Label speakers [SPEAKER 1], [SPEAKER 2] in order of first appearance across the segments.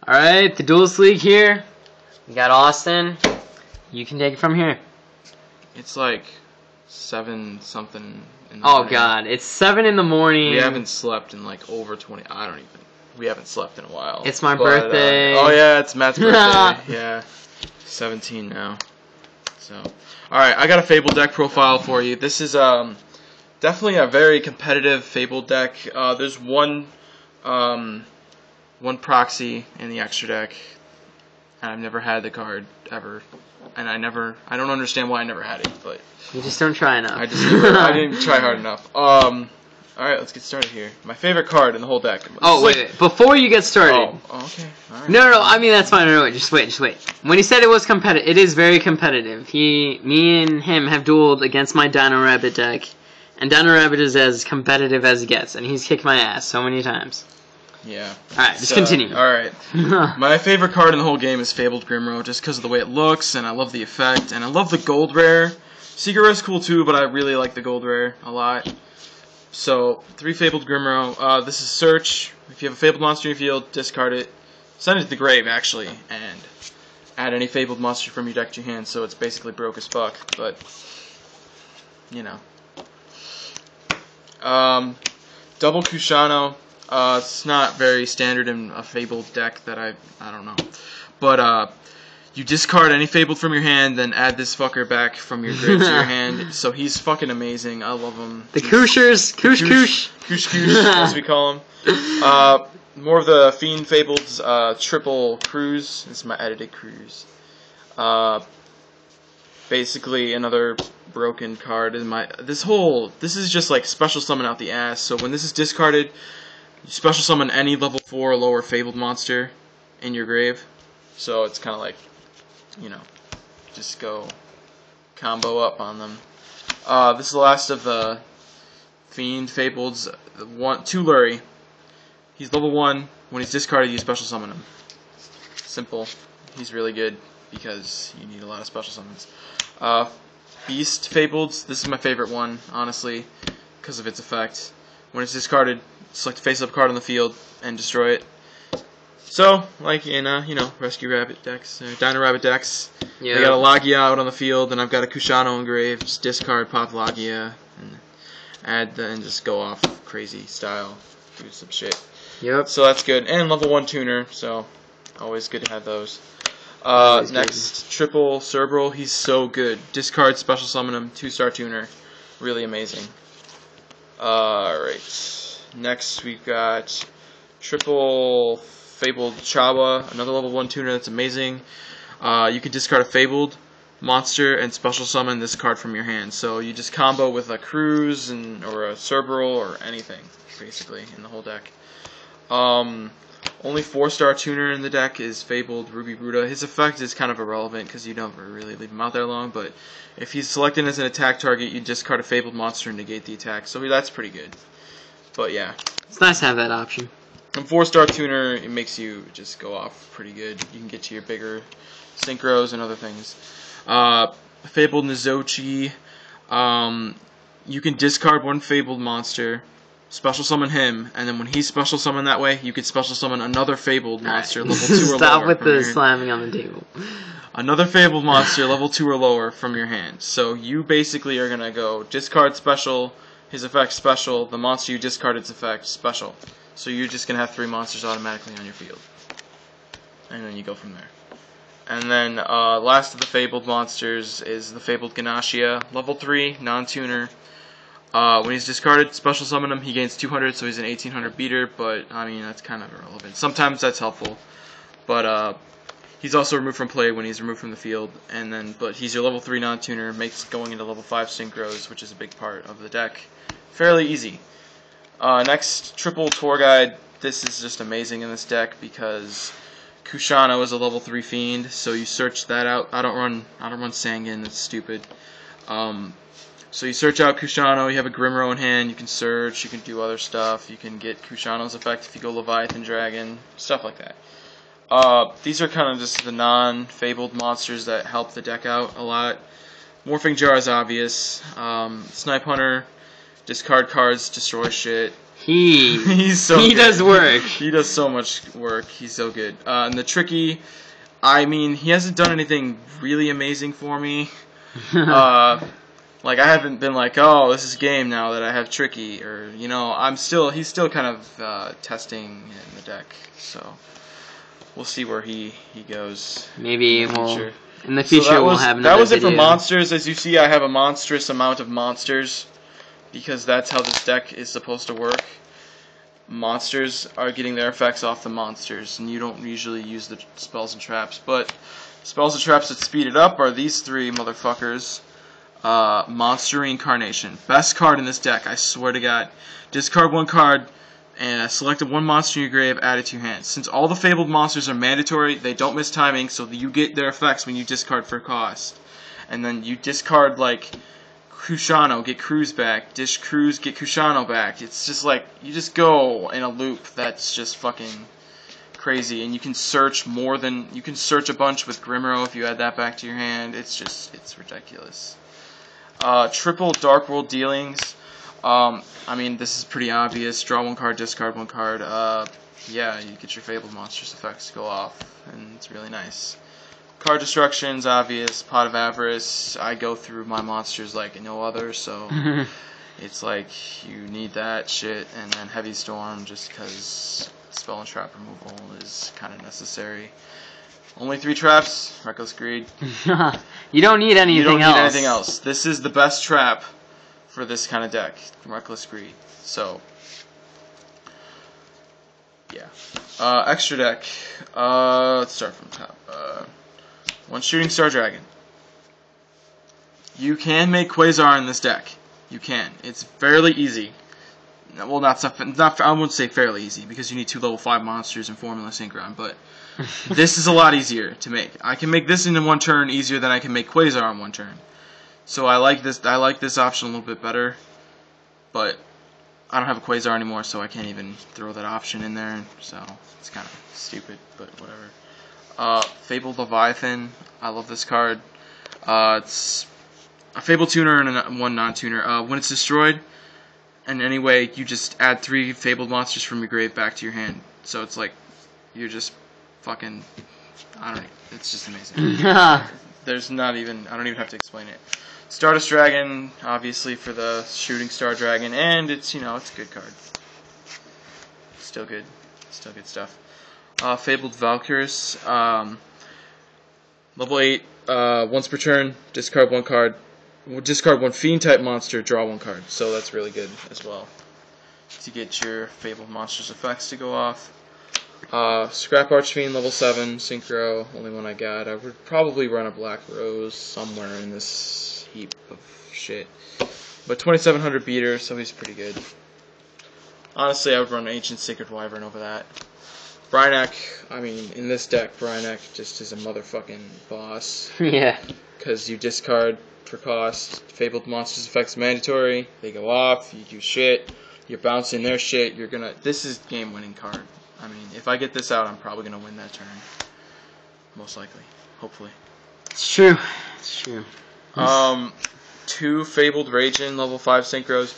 [SPEAKER 1] Alright, the Duelist League here. We got Austin. You can take it from here.
[SPEAKER 2] It's like 7 something in the
[SPEAKER 1] Oh
[SPEAKER 2] morning.
[SPEAKER 1] god, it's 7 in the morning.
[SPEAKER 2] We haven't slept in like over 20. We haven't slept in a while.
[SPEAKER 1] It's my birthday.
[SPEAKER 2] Oh yeah, it's Matt's birthday. Yeah, 17 now. So, alright, I got a Fabled deck profile for you. This is definitely a very competitive Fabled deck. There's one proxy in the extra deck, and I've never had the card ever, and I don't understand why I never had it, but
[SPEAKER 1] you just don't try enough.
[SPEAKER 2] I didn't try hard enough. Alright, let's get started here. My favorite card in the whole deck.
[SPEAKER 1] Oh, wait. Before you get started.
[SPEAKER 2] Oh, okay. All right.
[SPEAKER 1] No, I mean, that's fine. No, just wait. When he said it was competitive, it is very competitive. Me and him have dueled against my Dino Rabbit deck, and Dino Rabbit is as competitive as it gets, and he's kicked my ass so many times.
[SPEAKER 2] Yeah.
[SPEAKER 1] Alright, just continue.
[SPEAKER 2] Alright. My favorite card in the whole game is Fabled Grimrow, just because of the way it looks, and I love the effect, and I love the gold rare. Secret Rare is cool too, but I really like the gold rare a lot. So, 3 Fabled Grimrow. This is search. If you have a Fabled monster in your field, discard it. Send it to the grave, actually, and add any Fabled monster from your deck to your hand, so it's basically broke as fuck, but, you know. Double Kushano. It's not very standard in a Fabled deck that I don't know. But, you discard any Fabled from your hand, then add this fucker back from your grave to your hand. So he's fucking amazing. I love him.
[SPEAKER 1] The Kooshers. Koosh,
[SPEAKER 2] as we call him. More of the Fiend Fableds, triple cruise. This is my edited cruise. Basically another broken card. This is just like special summon out the ass. So when this is discarded, you special summon any level 4 or lower Fabled monster in your grave. So it's kind of like, you know, just go combo up on them. This is the last of the Fiend Fableds. 2 Lurie. He's level 1. When he's discarded, you special summon him. Simple. He's really good because you need a lot of special summons. Beast Fableds. This is my favorite one, honestly, because of its effect. When it's discarded, select a face-up card on the field and destroy it. So, like in, Rescue Rabbit decks, Dino Rabbit decks, I got a Logia out on the field, and I've got a Kushano engraved. Just discard, pop Logia, and and just go off crazy style, do some shit.
[SPEAKER 1] Yep.
[SPEAKER 2] So that's good. And level 1 tuner, so always good to have those. Next, triple Cerebral. He's so good. Discard, special summon him, 2-star tuner. Really amazing. Alright. Next, we've got triple Fabled Chawa, another level 1 tuner that's amazing. You can discard a Fabled monster and special summon this card from your hand. So you just combo with a Cruise or a Cerebral or anything, basically, in the whole deck. Only 4-star tuner in the deck is Fabled Ruby Ruda. His effect is kind of irrelevant because you don't really leave him out there long, but if he's selected as an attack target, you discard a Fabled monster and negate the attack. So that's pretty good. But yeah.
[SPEAKER 1] It's nice to have that option.
[SPEAKER 2] And 4-star tuner, it makes you just go off pretty good. You can get to your bigger synchros and other things. Fabled Nizochi. You can discard 1 Fabled monster, special summon him, and then when he's special summoned that way, you can special summon another Fabled monster, level 2 or lower.
[SPEAKER 1] Stop with the slamming on the table.
[SPEAKER 2] Another Fabled monster, level 2 or lower from your hand. So you basically are going to go discard special, his effect special, the monster you discarded's effect special. So you're just going to have 3 monsters automatically on your field. And then you go from there. And then last of the Fabled monsters is the Fabled Ganashia, level 3, non-tuner. When he's discarded, special summon him, he gains 200, so he's an 1800 beater, but I mean, that's kind of irrelevant. Sometimes that's helpful. But he's also removed from play when he's removed from the field. But he's your level 3 non-tuner, makes going into level 5 synchros, which is a big part of the deck. Fairly easy. Next, triple tour guide. This is just amazing in this deck because Kushano is a level 3 fiend, so you search that out. I don't run Sangan, it's stupid. So you search out Kushano, you have a Grimrow in hand, you can search, you can do other stuff, you can get Kushano's effect if you go Leviathan Dragon, stuff like that. These are kind of just the non-Fabled monsters that help the deck out a lot. Morphing Jar is obvious. Snipe Hunter, discard cards, destroy shit. He's so
[SPEAKER 1] he
[SPEAKER 2] good.
[SPEAKER 1] does work.
[SPEAKER 2] He does so much work. He's so good. And the tricky, I mean, he hasn't done anything really amazing for me. Like I haven't been like, oh, this is a game now that I have tricky, or you know, he's still kind of testing in the deck. So we'll see where he goes.
[SPEAKER 1] Maybe
[SPEAKER 2] in the
[SPEAKER 1] future we'll have another
[SPEAKER 2] That was it for
[SPEAKER 1] video.
[SPEAKER 2] monsters. As you see, I have a monstrous amount of monsters because that's how this deck is supposed to work. Monsters are getting their effects off the monsters, and you don't usually use the spells and traps. But spells and traps that speed it up are these three motherfuckers. Monster Reincarnation. Best card in this deck, I swear to God. Discard one card, and select one monster in your grave, add it to your hand. Since all the Fabled monsters are mandatory, they don't miss timing, so you get their effects when you discard for cost. And then you discard, like, Kushano, get Cruz back. Dish Cruz, get Kushano back. It's just like, you just go in a loop that's just fucking crazy. And you can search you can search a bunch with Grimro if you add that back to your hand. It's ridiculous. Triple Dark World dealings. I mean, this is pretty obvious. Draw one card, discard one card. Yeah, you get your Fabled monsters effects to go off, and it's really nice. Card destruction's obvious. Pot of Avarice. I go through my monsters like no other, so it's like you need that shit. And then Heavy Storm, just because spell and trap removal is kind of necessary. Only 3 traps. Reckless Greed.
[SPEAKER 1] You don't need anything else.
[SPEAKER 2] You don't need anything else. This is the best trap for this kind of deck. Reckless Greed. So, yeah. Extra deck. Let's start from the top. 1 Shooting Star Dragon. You can make Quasar in this deck. You can. It's fairly easy. Well, I wouldn't say fairly easy, because you need 2 level 5 monsters and Formula Synchron, but this is a lot easier to make. I can make this in 1 turn easier than I can make Quasar in 1 turn. So I like this option a little bit better, but I don't have a Quasar anymore, so I can't even throw that option in there, so it's kind of stupid, but whatever. Fabled Leviathan. I love this card. It's a Fabled tuner and 1 non-tuner. When it's destroyed, in any way, you just add 3 Fabled monsters from your grave back to your hand. So it's like, you're just fucking, I don't know, it's just amazing. There's not even, I don't even have to explain it. Stardust Dragon, obviously for the Shooting Star Dragon, and it's, you know, it's a good card. Still good stuff. Fabled Valkyries, level 8, once per turn, discard 1 card. Discard 1 Fiend-type monster, draw 1 card. So that's really good as well to get your Fabled monsters effects to go off. Scrap Archfiend, level 7, Synchro, only one I got. I would probably run a Black Rose somewhere in this heap of shit. But 2700 beater, so he's pretty good. Honestly, I would run Ancient Sacred Wyvern over that. Brynak, I mean, in this deck, Brynak just is a motherfucking boss.
[SPEAKER 1] Yeah.
[SPEAKER 2] Because you discard for cost, Fabled monsters effects mandatory, they go off, you do shit, you're bouncing their shit, you're gonna, this is game winning card. I mean, if I get this out, I'm probably gonna win that turn. Most likely. Hopefully.
[SPEAKER 1] It's true. It's true.
[SPEAKER 2] 2 Fabled Ragin, level 5 synchros.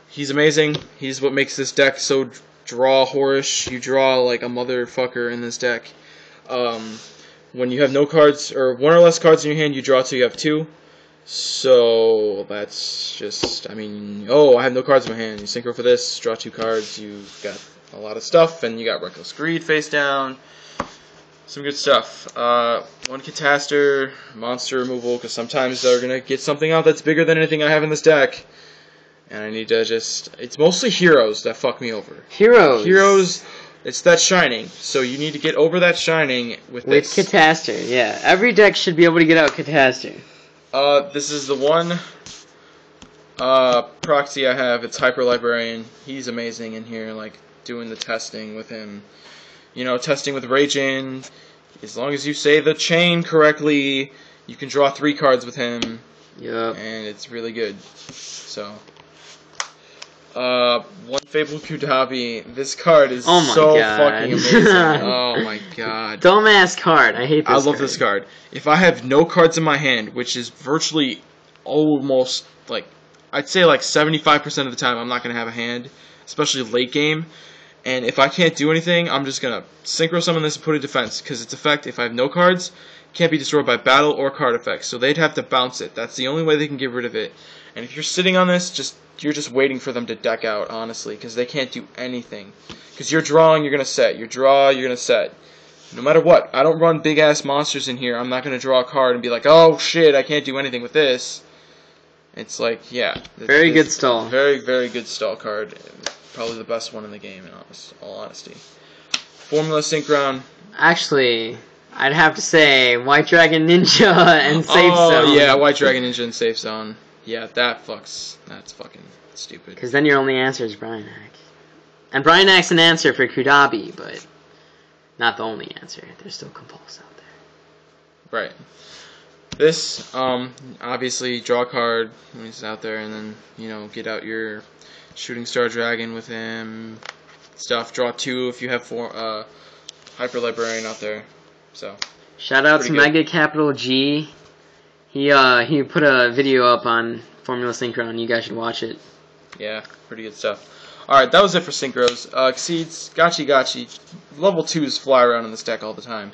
[SPEAKER 2] He's amazing. He's what makes this deck so draw whorish. You draw like a motherfucker in this deck. When you have no cards, or 1 or less cards in your hand, you draw till you have 2. So that's just, I mean, oh, I have no cards in my hand. You synchro for this, draw 2 cards, you got a lot of stuff, and you got Reckless Greed face down. Some good stuff. 1 Cataster, monster removal, because sometimes they're going to get something out that's bigger than anything I have in this deck. And I need to just, it's mostly heroes that fuck me over. Heroes, it's that shining. So you need to get over that shining with this.
[SPEAKER 1] With Cataster, yeah. Every deck should be able to get out Cataster.
[SPEAKER 2] This is the one proxy I have. It's Hyper Librarian. He's amazing in here, like doing the testing with him. You know, testing with Ragin. As long as you say the chain correctly, you can draw 3 cards with him.
[SPEAKER 1] Yep.
[SPEAKER 2] And it's really good. So, 1 Fabled Kudabi. This card is so fucking amazing. Oh my god.
[SPEAKER 1] Dumbass card. I hate this
[SPEAKER 2] I love this card. If I have no cards in my hand, which is virtually almost, like, I'd say like 75% of the time I'm not going to have a hand, especially late game. And if I can't do anything, I'm just going to synchro summon this and put a defense, because its effect, if I have no cards, can't be destroyed by battle or card effects. So they'd have to bounce it. That's the only way they can get rid of it. And if you're sitting on this, you're just waiting for them to deck out, honestly, because they can't do anything. Because you're drawing, you're going to set. You draw, you're going to set. No matter what, I don't run big-ass monsters in here. I'm not going to draw a card and be like, oh, shit, I can't do anything with this. It's like, yeah.
[SPEAKER 1] Very good stall.
[SPEAKER 2] Very, very good stall card. Probably the best one in the game, in all honesty. Formula Synchron.
[SPEAKER 1] Actually, I'd have to say White Dragon Ninja and Safe Zone.
[SPEAKER 2] Oh, yeah, White Dragon Ninja and Safe Zone. Yeah, that's fucking stupid.
[SPEAKER 1] Because then your only answer is Bryanak. And Bryanak's an answer for Kudabi, but not the only answer. There's still Compulse out there.
[SPEAKER 2] Right. This, obviously, draw a card when he's out there, and then, you know, get out your Shooting Star Dragon with him, stuff. Draw 2 if you have 4, Hyper Librarian out there. So,
[SPEAKER 1] shout out to Mega Capital G. He put a video up on Formula Synchron. You guys should watch it.
[SPEAKER 2] Yeah, pretty good stuff. Alright, that was it for Synchros. Exceeds, Gachi. Level 2s fly around in this deck all the time.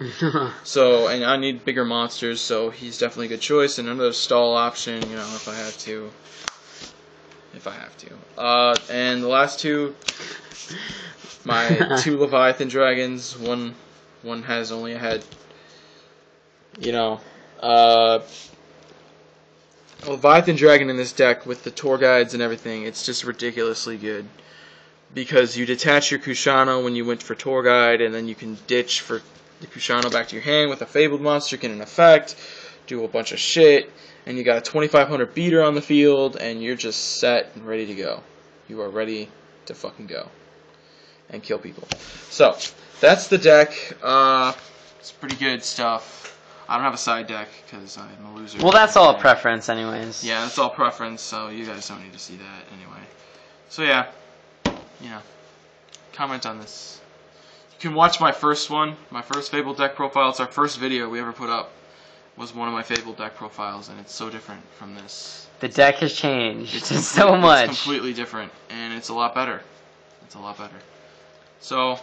[SPEAKER 2] So, and I need bigger monsters, so he's definitely a good choice. And another stall option, you know, if I have to. And the last two, my 2 Leviathan Dragons. One has only a head. You know, Leviathan Dragon in this deck with the tour guides and everything, it's just ridiculously good. Because you detach your Kushano when you went for tour guide, and then you can ditch for the Kushano back to your hand with a Fabled monster, get an effect, do a bunch of shit, and you got a 2500 beater on the field, and you're just set and ready to go. You are ready to fucking go and kill people. So, that's the deck. It's pretty good stuff. I don't have a side deck because I'm a loser.
[SPEAKER 1] Well, that's all preference anyways.
[SPEAKER 2] Yeah, that's all preference, so you guys don't need to see that anyway. So yeah, you know, comment on this. You can watch my first one, my first Fabled deck profile. It's our first video we ever put up. Was one of my Fabled deck profiles, and it's so different from this.
[SPEAKER 1] The deck has changed so much.
[SPEAKER 2] It's completely different, and it's a lot better. It's a lot better. So,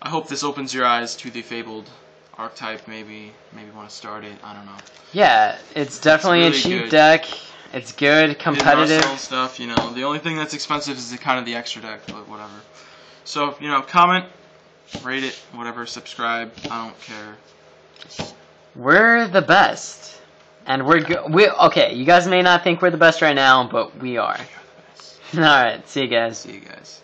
[SPEAKER 2] I hope this opens your eyes to the Fabled archetype. Maybe want to start it. I don't know.
[SPEAKER 1] Yeah, it's definitely a cheap deck. It's good, competitive
[SPEAKER 2] stuff. You know, the only thing that's expensive is kind of the extra deck, but whatever. So, you know, comment, rate it, whatever, subscribe. I don't care.
[SPEAKER 1] We're the best, and we're good. Okay, you guys may not think we're the best right now, but we are. All right, see you guys.
[SPEAKER 2] See you guys.